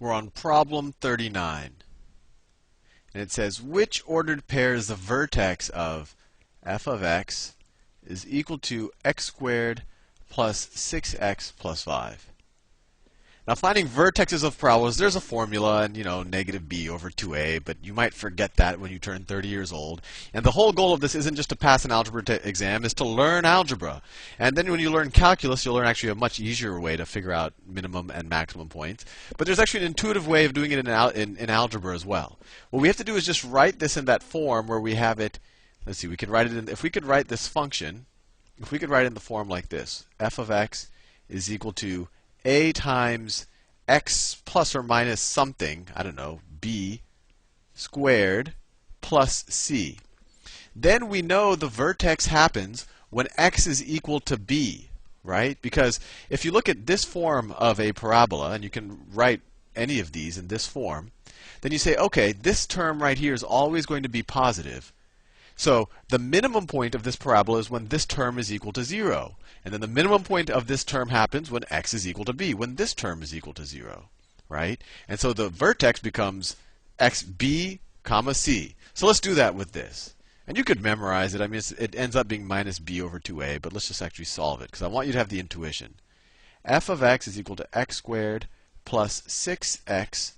We're on problem 39. And it says, which ordered pair is the vertex of f of x is equal to x squared plus 6x plus 5? Now, finding vertexes of parabolas, there's a formula, and negative b over 2a, but you might forget that when you turn 30 years old. And the whole goal of this isn't just to pass an algebra exam, is to learn algebra. And then when you learn calculus, you'll learn actually a much easier way to figure out minimum and maximum points. But there's actually an intuitive way of doing it in algebra as well. What we have to do is just write this in that form where we have it. Let's see, we could write it in, if we could write this function, if we could write it in the form like this, f of x is equal to a times x plus or minus something, I don't know, b squared plus c. Then we know the vertex happens when x is equal to b, right? Because if you look at this form of a parabola, and you can write any of these in this form, then you say, okay, this term right here is always going to be positive. So the minimum point of this parabola is when this term is equal to 0. And then the minimum point of this term happens when x is equal to b, when this term is equal to 0. Right? And so the vertex becomes xb comma c. So let's do that with this. And you could memorize it. I mean, it ends up being minus b over 2a, but let's just actually solve it, because I want you to have the intuition. F of x is equal to x squared plus 6x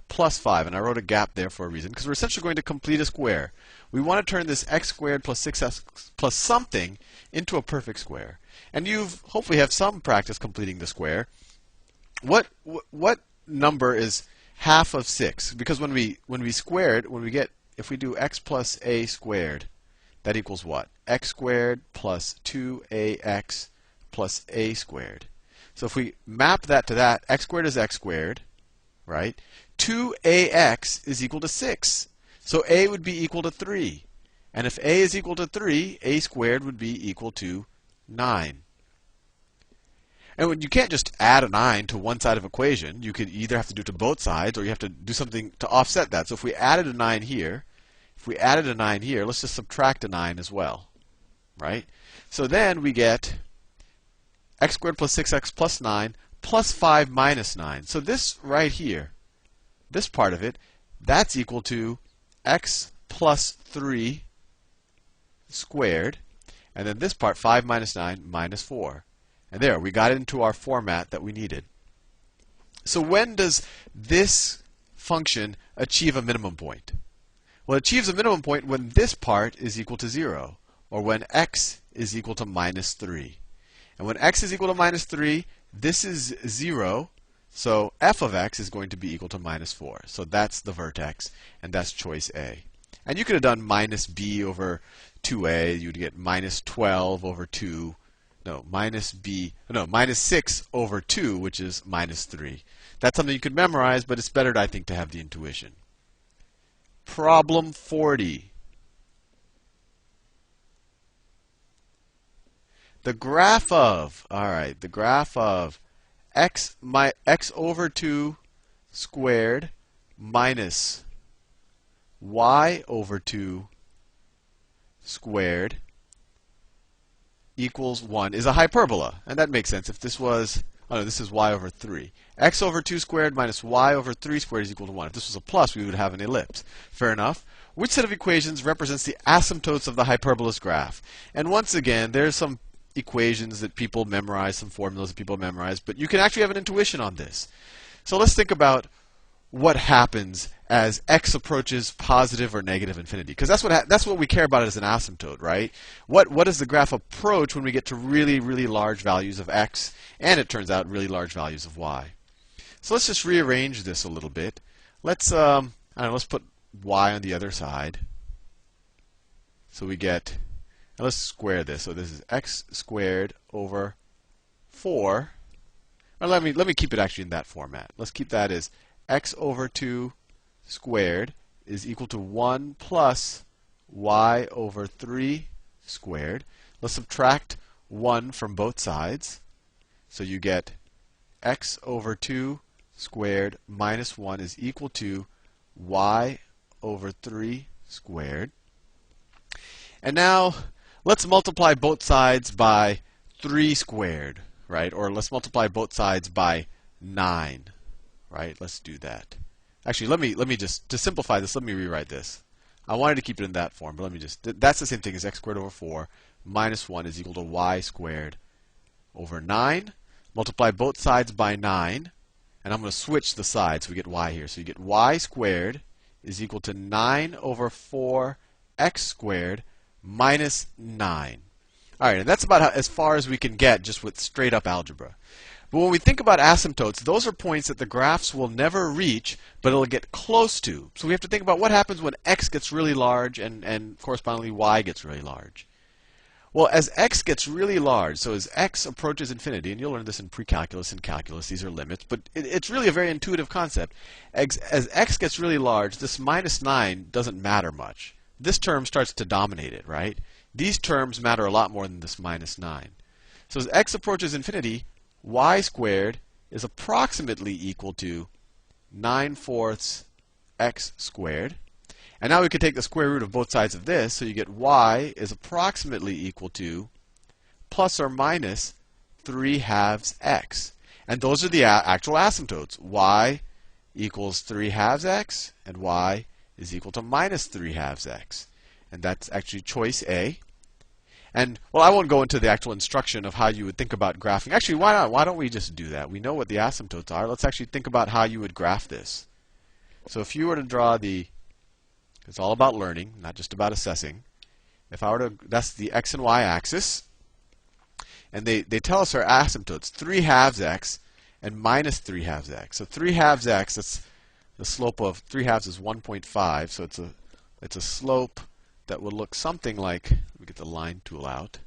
plus 5. And I wrote a gap there for a reason, because we're essentially going to complete a square. We want to turn this x squared plus 6x plus something into a perfect square. And you've hopefully have some practice completing the square. What number is half of 6? Because when we square it, if we do x plus a squared, that equals what? X squared plus 2ax plus a squared. So if we map that to that, x squared is x squared, right? 2ax is equal to 6. So a would be equal to 3. And if a is equal to 3, a squared would be equal to 9. And you can't just add a 9 to one side of equation. You could either have to do it to both sides, or you have to do something to offset that. So if we added a 9 here, let's just subtract a 9 as well, right? So then we get x squared plus 6x plus 9 plus 5 minus 9. So this right here, this part of it, that's equal to x plus 3 squared. And then this part, 5 minus 9 minus 4. And there, we got it into our format that we needed. So when does this function achieve a minimum point? Well, it achieves a minimum point when this part is equal to 0, or when x is equal to minus 3. And when x is equal to minus 3, this is 0, so f of x is going to be equal to minus 4. So that's the vertex, and that's choice A. And you could have done minus b over 2a. You'd get minus 12 over 2. Minus 6 over 2, which is minus 3. That's something you could memorize, but it's better, I think, to have the intuition. Problem 40. The graph of, x over 2 squared minus y over 2 squared equals 1 is a hyperbola. And that makes sense. If this was, this is y over 3. X over 2 squared minus y over 3 squared is equal to 1. If this was a plus, we would have an ellipse. Fair enough. Which set of equations represents the asymptotes of the hyperbolous graph? And once again, there's some equations that people memorize, some formulas that people memorize, but you can actually have an intuition on this. So let's think about what happens as x approaches positive or negative infinity, because that's what we care about as an asymptote, right? What does the graph approach when we get to really, really large values of x, and it turns out really large values of y? So let's just rearrange this a little bit. Let's let's put y on the other side. So we get, and let's square this. So this is x squared over 4. Or let me keep it actually in that format. Let's keep that as x over 2 squared is equal to 1 plus y over 3 squared. Let's subtract 1 from both sides. So you get x over 2 squared minus 1 is equal to y over 3 squared. And now let's multiply both sides by 3 squared, right? Or let's multiply both sides by 9, right? Let's do that. Actually, let me just, to simplify this, let me rewrite this. I wanted to keep it in that form, but let me just, that's the same thing as x squared over 4 minus 1 is equal to y squared over 9. Multiply both sides by 9, and I'm going to switch the sides so we get y here. So you get y squared is equal to 9 over 4 x squared minus 9. All right, and that's about as far as we can get just with straight up algebra. But when we think about asymptotes, those are points that the graphs will never reach, but it'll get close to. So we have to think about what happens when x gets really large and correspondingly y gets really large. Well, as x gets really large, so as x approaches infinity, and you'll learn this in pre-calculus and calculus, these are limits, but it's really a very intuitive concept. As x gets really large, this minus 9 doesn't matter much. This term starts to dominate it, right? These terms matter a lot more than this minus 9. So as x approaches infinity, y squared is approximately equal to 9/4 x squared. And now we could take the square root of both sides of this, so you get y is approximately equal to plus or minus 3/2 x. And those are the actual asymptotes. Y equals 3/2 x, and y is equal to minus 3/2 x. And that's actually choice A. And, well, I won't go into the actual instruction of how you would think about graphing. Actually, why not? Why don't we just do that? We know what the asymptotes are. Let's actually think about how you would graph this. So if you were to draw the, it's all about learning, not just about assessing. If I were to, that's the x and y axis. And they tell us our asymptotes, 3/2 x and minus 3/2 x. So 3/2 x, that's the slope of 3/2 is 1.5. So it's a slope that would look something like, let me get the line tool out.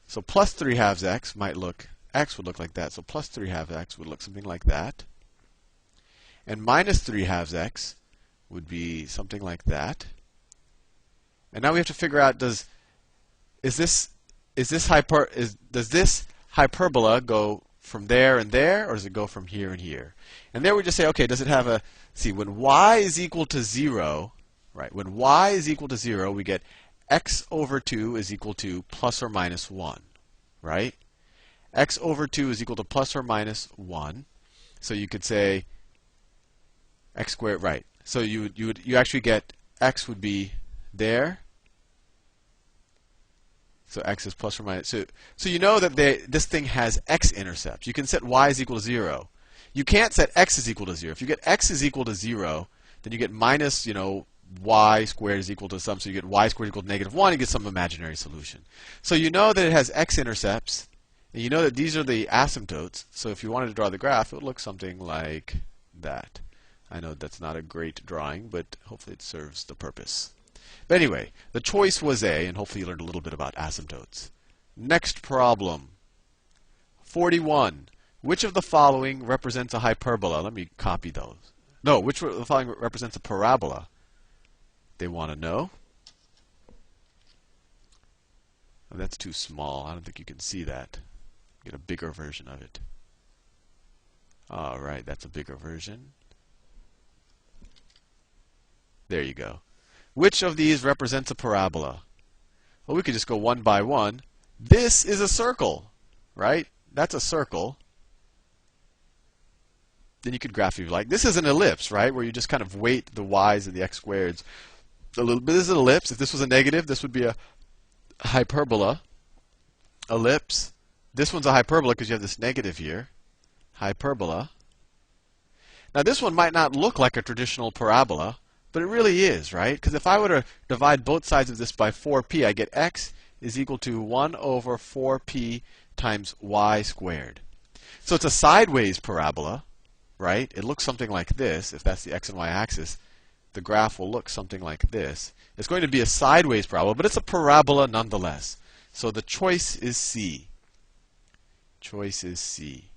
So plus 3/2 x might look, x would look like that. So plus 3/2 x would look something like that. And minus 3/2 x would be something like that. And now we have to figure out, does this hyperbola go from there and there, or does it go from here and here? And there we just say, okay, does it have a, see, when y is equal to 0, right, when y is equal to 0, we get x over 2 is equal to plus or minus 1, right? X over 2 is equal to plus or minus 1. So you could say x squared, right. So you actually get x would be there. So x is plus or minus. So you know that this thing has x-intercepts. You can set y is equal to 0. You can't set x is equal to 0. If you get x is equal to 0, then you get minus, y squared is equal to some. So you get y squared equal to -1. You get some imaginary solution. So you know that it has x-intercepts. And you know that these are the asymptotes. So if you wanted to draw the graph, it would look something like that. I know that's not a great drawing, but hopefully it serves the purpose. But anyway, the choice was A, and hopefully you learned a little bit about asymptotes. Next problem. 41. Which of the following represents a hyperbola? Let me copy those. No, which of the following represents a parabola? They want to know. Oh, that's too small. I don't think you can see that. Get a bigger version of it. All right, that's a bigger version. There you go. Which of these represents a parabola? Well, we could just go one by one. This is a circle, right? That's a circle. Then you could graph if you like. This is an ellipse, right? Where you just kind of weight the y's and the x squareds a little bit. This is an ellipse. If this was a negative, this would be a hyperbola. Ellipse. This one's a hyperbola because you have this negative here. Hyperbola. Now this one might not look like a traditional parabola, but it really is, right? Because if I were to divide both sides of this by 4p, I get x is equal to 1 over 4p times y squared. So it's a sideways parabola, right? It looks something like this. If that's the x and y axis, the graph will look something like this. It's going to be a sideways parabola, but it's a parabola nonetheless. So the choice is C. Choice is C.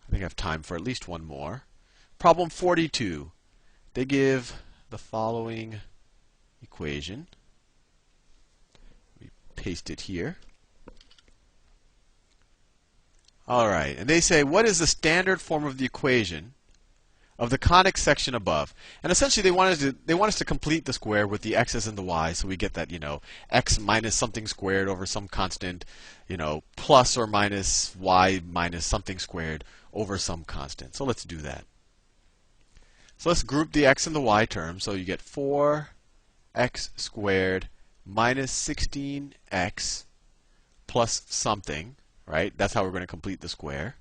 I think I have time for at least one more. Problem 42. They give the following equation. We paste it here. All right, and they say, what is the standard form of the equation of the conic section above? And essentially, they want us to complete the square with the x's and the y's, so we get that, x minus something squared over some constant, plus or minus y minus something squared over some constant. So let's do that. So let's group the x and the y terms. So you get 4x squared minus 16x plus something, right? That's how we're going to complete the square.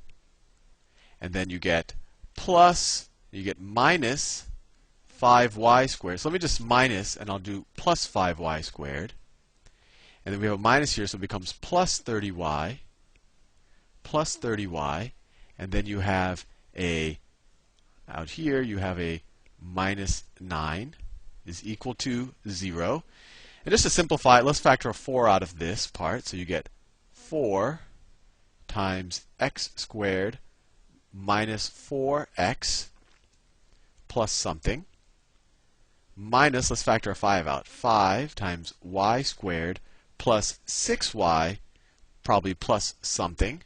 And then you get minus 5y squared. So let me just minus, and I'll do plus 5y squared. And then we have a minus here, so it becomes plus 30y. And then you have out here, you have a minus 9 is equal to 0. And just to simplify it, let's factor a 4 out of this part. So you get 4 times x squared minus 4x plus something minus, let's factor a 5 out, 5 times y squared plus 6y, probably plus something.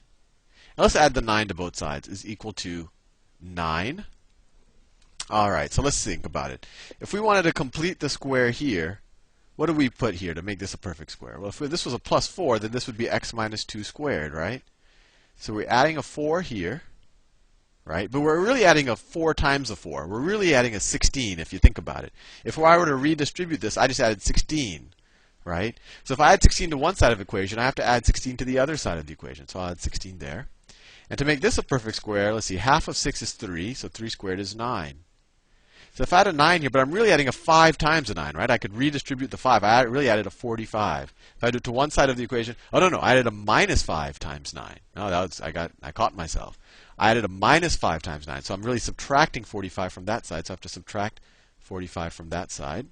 Now let's add the 9 to both sides, is equal to 9. All right, so let's think about it. If we wanted to complete the square here, what do we put here to make this a perfect square? Well, if this was a plus 4, then this would be x minus 2 squared, right? So we're adding a 4 here, right? But we're really adding a 4 times a 4. We're really adding a 16 if you think about it. If I were to redistribute this, I just added 16, right? So if I add 16 to one side of the equation, I have to add 16 to the other side of the equation. So I'll add 16 there. And to make this a perfect square, let's see, half of 6 is 3, so 3 squared is 9. So if I had a 9 here, but I'm really adding a 5 times a 9, right? I could redistribute the 5. I really added a 45. If I do it to one side of the equation, oh no, I added a minus 5 times 9. No, I caught myself. I added a minus 5 times 9. So I'm really subtracting 45 from that side. So I have to subtract 45 from that side.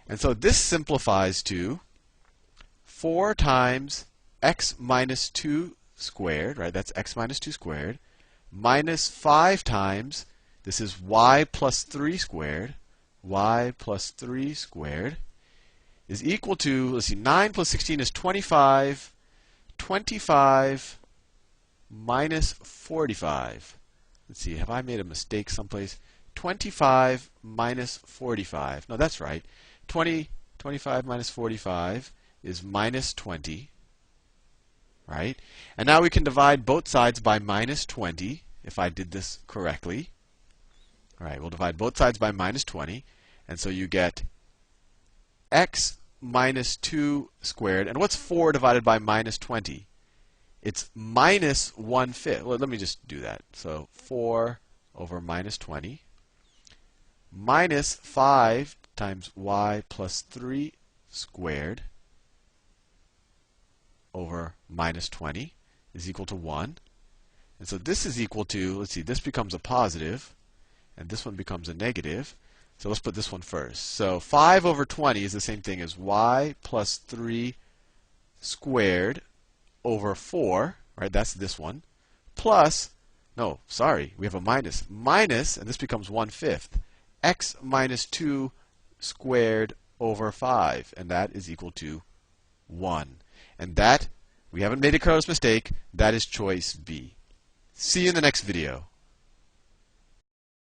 And so this simplifies to 4 times x minus 2 squared, right? That's x minus 2 squared, minus 5 times, this is y plus 3 squared, is equal to, let's see, 9 plus 16 is 25, 25 minus 45. Let's see, have I made a mistake someplace? 25 minus 45. No, that's right. 25 minus 45 is minus 20. Right? And now we can divide both sides by minus 20, if I did this correctly. All right, we'll divide both sides by minus 20. And so you get x minus 2 squared. And what's 4 divided by minus 20? It's minus 1/5. Well, let me just do that. So 4 over minus 20 minus 5 times y plus 3 squared over minus 20 is equal to 1. And so this is equal to, let's see, this becomes a positive, and this one becomes a negative. So let's put this one first. So 5 over 20 is the same thing as y plus 3 squared over 4, right? That's this one. Plus, no, sorry, we have a minus. Minus, and this becomes 1/5, x minus 2 squared over 5, and that is equal to 1. And that, we haven't made a careless mistake, that is choice B. See you in the next video.